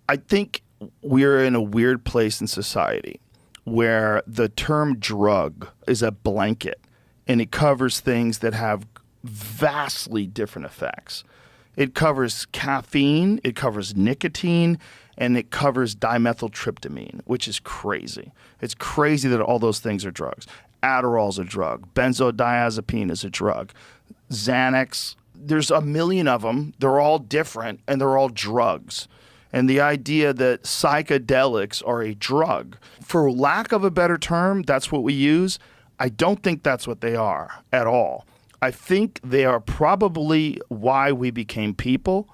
I think we're in a weird place in society where the term drug is a blanket and it covers things that have vastly different effects. It covers caffeine, it covers nicotine, and it covers dimethyltryptamine, which is crazy. It's crazy that all those things are drugs. Adderall's a drug. Benzodiazepine is a drug. Xanax, there's a million of them. They're all different, and they're all drugs. And the idea that psychedelics are a drug, for lack of a better term, that's what we use. I don't think that's what they are at all. I think they are probably why we became people.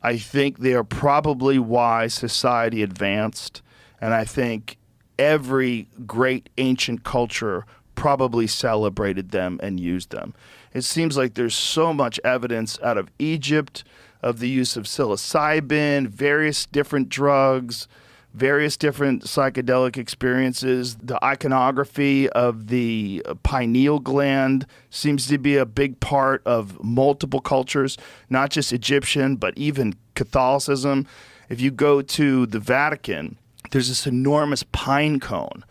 I think they are probably why society advanced. And I think every great ancient culture probably celebrated them and used them. It seems like there's so much evidence out of Egypt of the use of psilocybin, various different drugs, various different psychedelic experiences. The iconography of the pineal gland seems to be a big part of multiple cultures, not just Egyptian, but even Catholicism. If you go to the Vatican, there's this enormous pine cone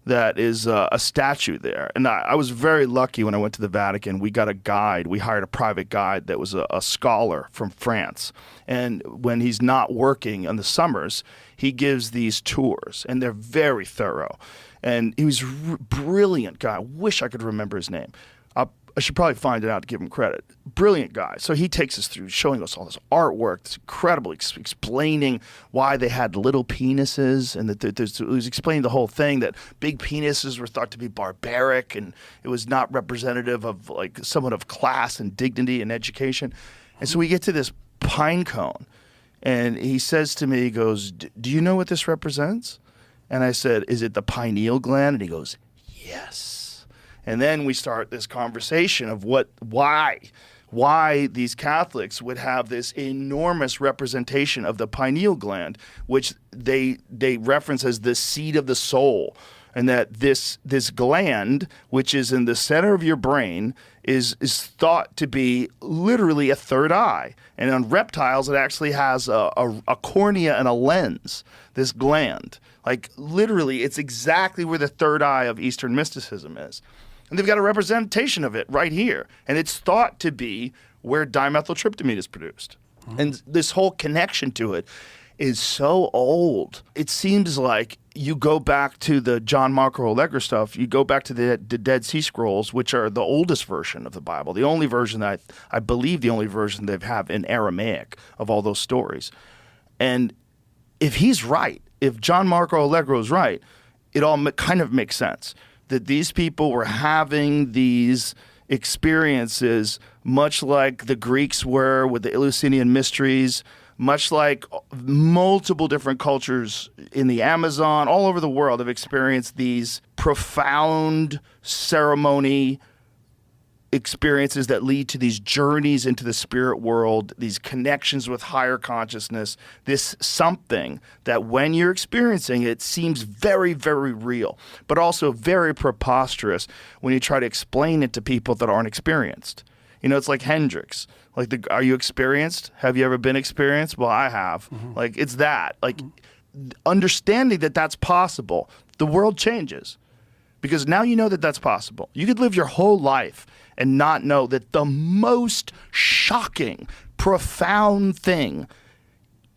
that is a statue there. And I was very lucky when I went to the Vatican. We got a guide. We hired a private guide that was a scholar from France. And when he's not working in the summers, he gives these tours, and they're very thorough. And he was a brilliant guy. I wish I could remember his name. I should probably find it out to give him credit. Brilliant guy. So he takes us through, showing us all this artwork. It's incredible, explaining why they had little penises, and that it was explaining the whole thing, that big penises were thought to be barbaric, and it was not representative of like somewhat of class and dignity and education. And so we get to this pine cone, and he says to me, he goes, "Do you know what this represents?" And I said, "Is it the pineal gland?" And he goes, "Yes." And then we start this conversation of why these Catholics would have this enormous representation of the pineal gland, which they reference as the seat of the soul, and that this gland, which is in the center of your brain, is thought to be literally a third eye. And on reptiles, it actually has a cornea and a lens, this gland. Like literally, it's exactly where the third eye of Eastern mysticism is. And they've got a representation of it right here. And it's thought to be where dimethyltryptamine is produced. And this whole connection to it is so old. It seems like you go back to the John Marco Allegro stuff, you go back to the Dead Sea Scrolls, which are the oldest version of the Bible, the only version that I believe the only version they have in Aramaic of all those stories. And if he's right, if John Marco Allegro is right, it all kind of makes sense. That these people were having these experiences much like the Greeks were with the Eleusinian mysteries, much like multiple different cultures in the Amazon, all over the world have experienced these profound ceremony experiences that lead to these journeys into the spirit world, these connections with higher consciousness, this something that when you're experiencing it seems very, very real, but also very preposterous when you try to explain it to people that aren't experienced. You know, it's like Hendrix. Like, are you experienced? Have you ever been experienced? Well, I have. Like, it's that. Like, understanding that that's possible, the world changes. Because now you know that that's possible. You could live your whole life and not know that the most shocking, profound thing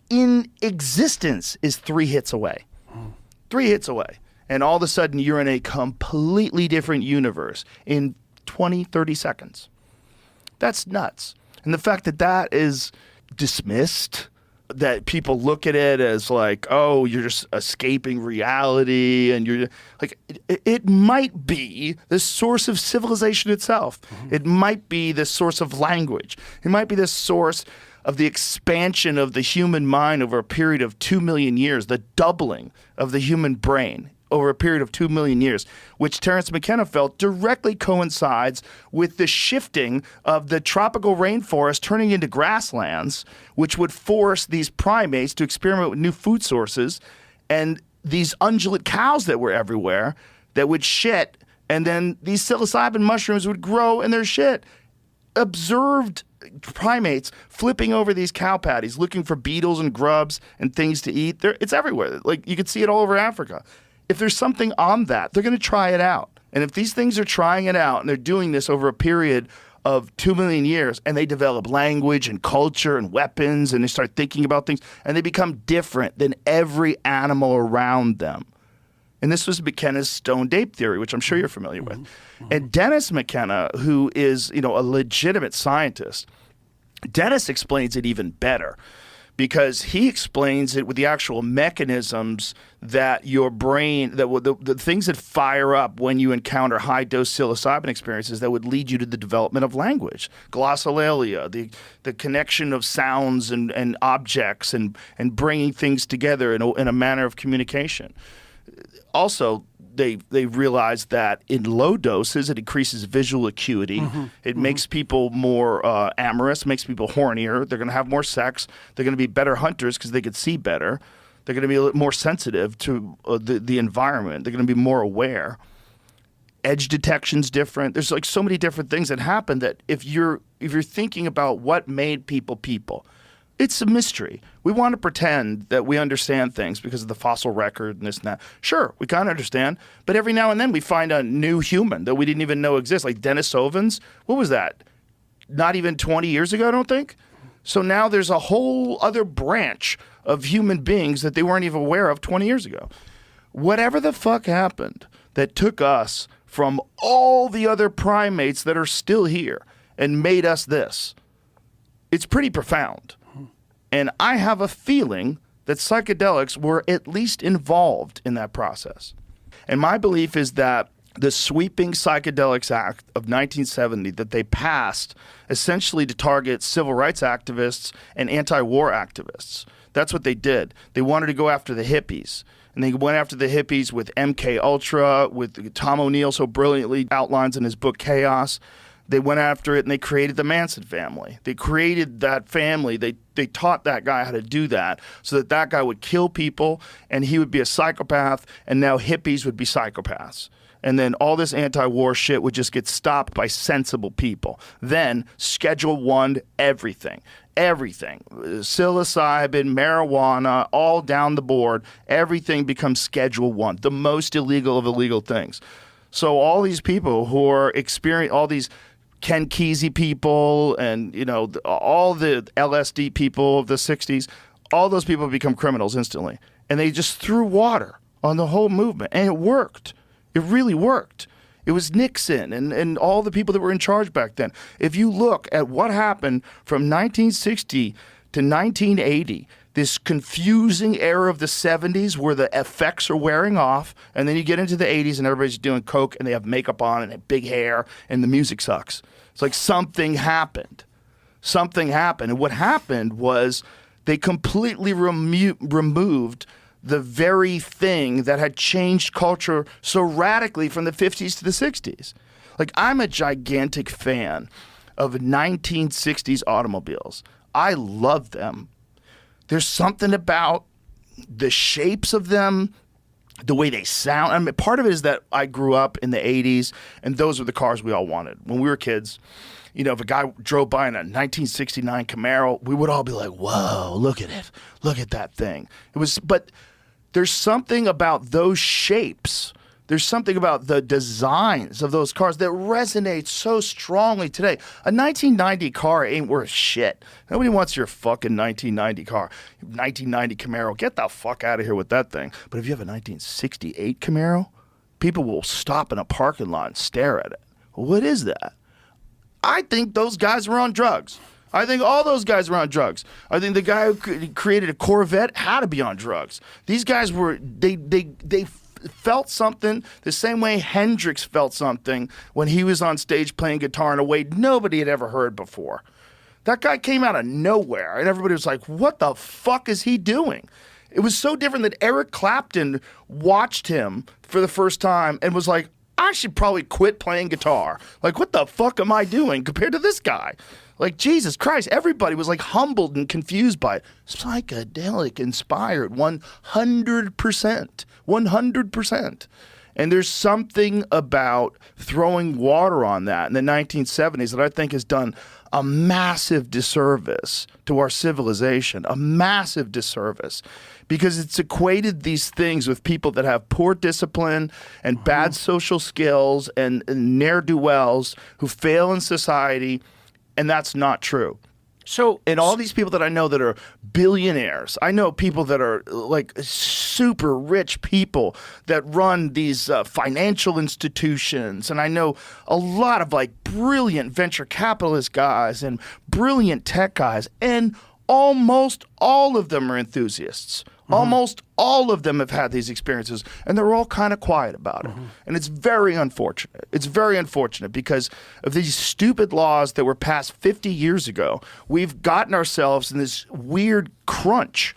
in existence is 3 hits away. 3 hits away. And all of a sudden, you're in a completely different universe in 20, 30 seconds. That's nuts. And the fact that that is dismissed, that people look at it as like, oh, you're just escaping reality, and you're like, it might be the source of civilization itself. It might be the source of language. It might be the source of the expansion of the human mind over a period of 2 million years, the doubling of the human brain over a period of 2 million years, which Terence McKenna felt directly coincides with the shifting of the tropical rainforest turning into grasslands, which would force these primates to experiment with new food sources, and these ungulate cows that were everywhere that would shit, and then these psilocybin mushrooms would grow in their shit. Observed primates flipping over these cow patties, looking for beetles and grubs and things to eat. It's everywhere. Like, you can see it all over Africa. If there's something on that, they're going to try it out. And if these things are trying it out and they're doing this over a period of 2 million years, and they develop language and culture and weapons, and they start thinking about things, and they become different than every animal around them. And this was McKenna's stoned ape theory, which I'm sure you're familiar with. Mm-hmm. And Dennis McKenna, who is, a legitimate scientist, Dennis explains it even better, because he explains it with the actual mechanisms that your brain, the things that fire up when you encounter high-dose psilocybin experiences that would lead you to the development of language. Glossolalia, the connection of sounds and objects and bringing things together in a manner of communication. Also, they realized that in low doses, it increases visual acuity. Mm-hmm. It makes people more amorous, makes people hornier. They're going to have more sex. They're going to be better hunters because they could see better. They're going to be a little more sensitive to the environment. They're going to be more aware. Edge detection's different. There's like so many different things that happen that if you're thinking about what made people, it's a mystery. We want to pretend that we understand things because of the fossil record and this and that. Sure, we kind of understand, but every now and then we find a new human that we didn't even know exists, like Denisovans. What was that? Not even 20 years ago, I don't think? So now there's a whole other branch of human beings that they weren't even aware of 20 years ago. Whatever the fuck happened that took us from all the other primates that are still here and made us this, it's pretty profound. And I have a feeling that psychedelics were at least involved in that process. And my belief is that the Sweeping Psychedelics Act of 1970 that they passed essentially to target civil rights activists and anti-war activists. That's what they did. They wanted to go after the hippies. And they went after the hippies with MK Ultra, with Tom O'Neill so brilliantly outlines in his book Chaos. They went after it and they created the Manson family. They created that family. They taught that guy how to do that so that guy would kill people and he would be a psychopath, and now hippies would be psychopaths. And then all this anti-war shit would just get stopped by sensible people. Then Schedule I, everything. Psilocybin, marijuana, all down the board. Everything becomes Schedule I, the most illegal of illegal things. So all these people who are all these Ken Kesey people and, all the LSD people of the 60s, all those people become criminals instantly. And they just threw water on the whole movement. And it worked. It really worked. It was Nixon and all the people that were in charge back then. If you look at what happened from 1960 to 1980, this confusing era of the 70s where the effects are wearing off, and then you get into the 80s and everybody's doing coke and they have makeup on and they have big hair and the music sucks. It's like something happened. And what happened was they completely removed the very thing that had changed culture so radically from the 50s to the 60s. Like, I'm a gigantic fan of 1960s automobiles. I love them. There's something about the shapes of them, the way they sound. I mean, part of it is that I grew up in the 80s, and those were the cars we all wanted. When we were kids, if a guy drove by in a 1969 Camaro, we would all be like, whoa, look at it. Look at that thing. But there's something about those shapes. There's something about the designs of those cars that resonates so strongly today. A 1990 car ain't worth shit. Nobody wants your fucking 1990 car. 1990 Camaro, get the fuck out of here with that thing. But if you have a 1968 Camaro, people will stop in a parking lot and stare at it. What is that? I think those guys were on drugs. I think all those guys were on drugs. I think the guy who created a Corvette had to be on drugs. These guys were, they felt something the same way Hendrix felt something when he was on stage playing guitar in a way nobody had ever heard before. That guy came out of nowhere, and everybody was like, what the fuck is he doing? It was so different that Eric Clapton watched him for the first time and was like, I should probably quit playing guitar. Like, what the fuck am I doing compared to this guy? Like, Jesus Christ, everybody was like humbled and confused by it. Psychedelic inspired, 100%. 100%. And there's something about throwing water on that in the 1970s that I think has done a massive disservice to our civilization, a massive disservice, because it's equated these things with people that have poor discipline and bad social skills and ne'er-do-wells who fail in society, and that's not true. So, and all these people that I know that are billionaires, I know people that are like super rich people that run these financial institutions. And I know a lot of like brilliant venture capitalist guys and brilliant tech guys. And almost all of them are enthusiasts. Almost all of them have had these experiences, and they're all kind of quiet about it. And it's very unfortunate. It's very unfortunate because of these stupid laws that were passed 50 years ago. We've gotten ourselves in this weird crunch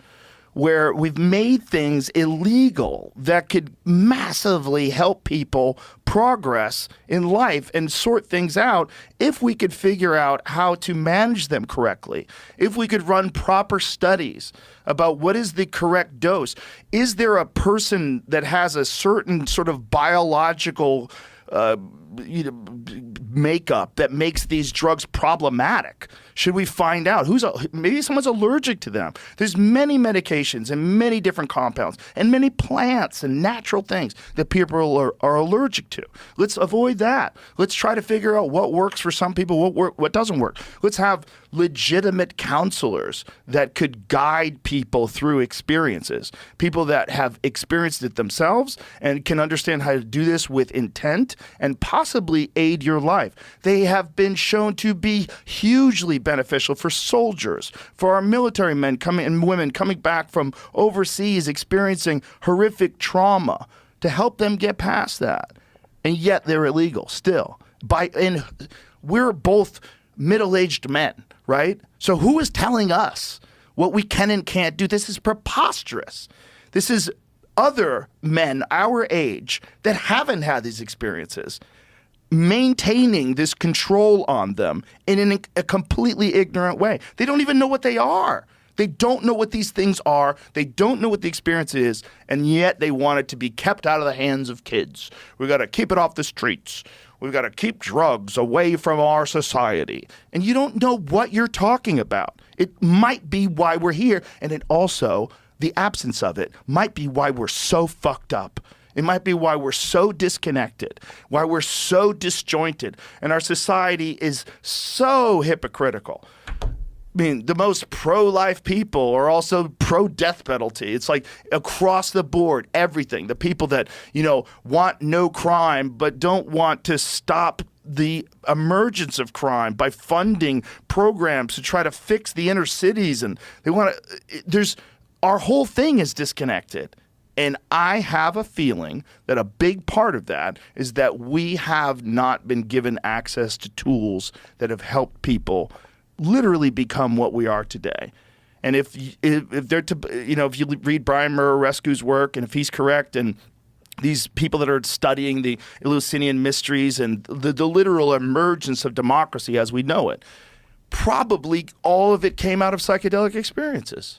where we've made things illegal that could massively help people progress in life and sort things out if we could figure out how to manage them correctly, if we could run proper studies about what is the correct dose. Is there a person that has a certain sort of biological makeup that makes these drugs problematic? Should we find out maybe someone's allergic to them? There's many medications and many different compounds and many plants and natural things that people are allergic to. Let's avoid that. Let's try to figure out what works for some people, what doesn't work. Let's have legitimate counselors that could guide people through experiences, people that have experienced it themselves and can understand how to do this with intent and possibly aid your life. They have been shown to be hugely beneficial for soldiers, for our military men and women coming back from overseas experiencing horrific trauma, to help them get past that. And yet they're illegal still. And we're both middle-aged men, right? So who is telling us what we can and can't do? This is preposterous. This is other men our age that haven't had these experiences maintaining this control on them in a completely ignorant way. They don't even know what they are. They don't know what these things are. They don't know what the experience is, and yet they want it to be kept out of the hands of kids. We've got to keep it off the streets. We've got to keep drugs away from our society. And you don't know what you're talking about. It might be why we're here, and it also, the absence of it, might be why we're so fucked up. It might be why we're so disconnected, why we're so disjointed, and our society is so hypocritical. I mean, the most pro-life people are also pro-death penalty. It's like across the board, everything. The people that, want no crime but don't want to stop the emergence of crime by funding programs to try to fix the inner cities, and they want to. Our whole thing is disconnected. And I have a feeling that a big part of that is that we have not been given access to tools that have helped people literally become what we are today. And if they're if you read Brian Murarescu's work, and if he's correct, and these people that are studying the Eleusinian mysteries and the literal emergence of democracy as we know it, probably all of it came out of psychedelic experiences.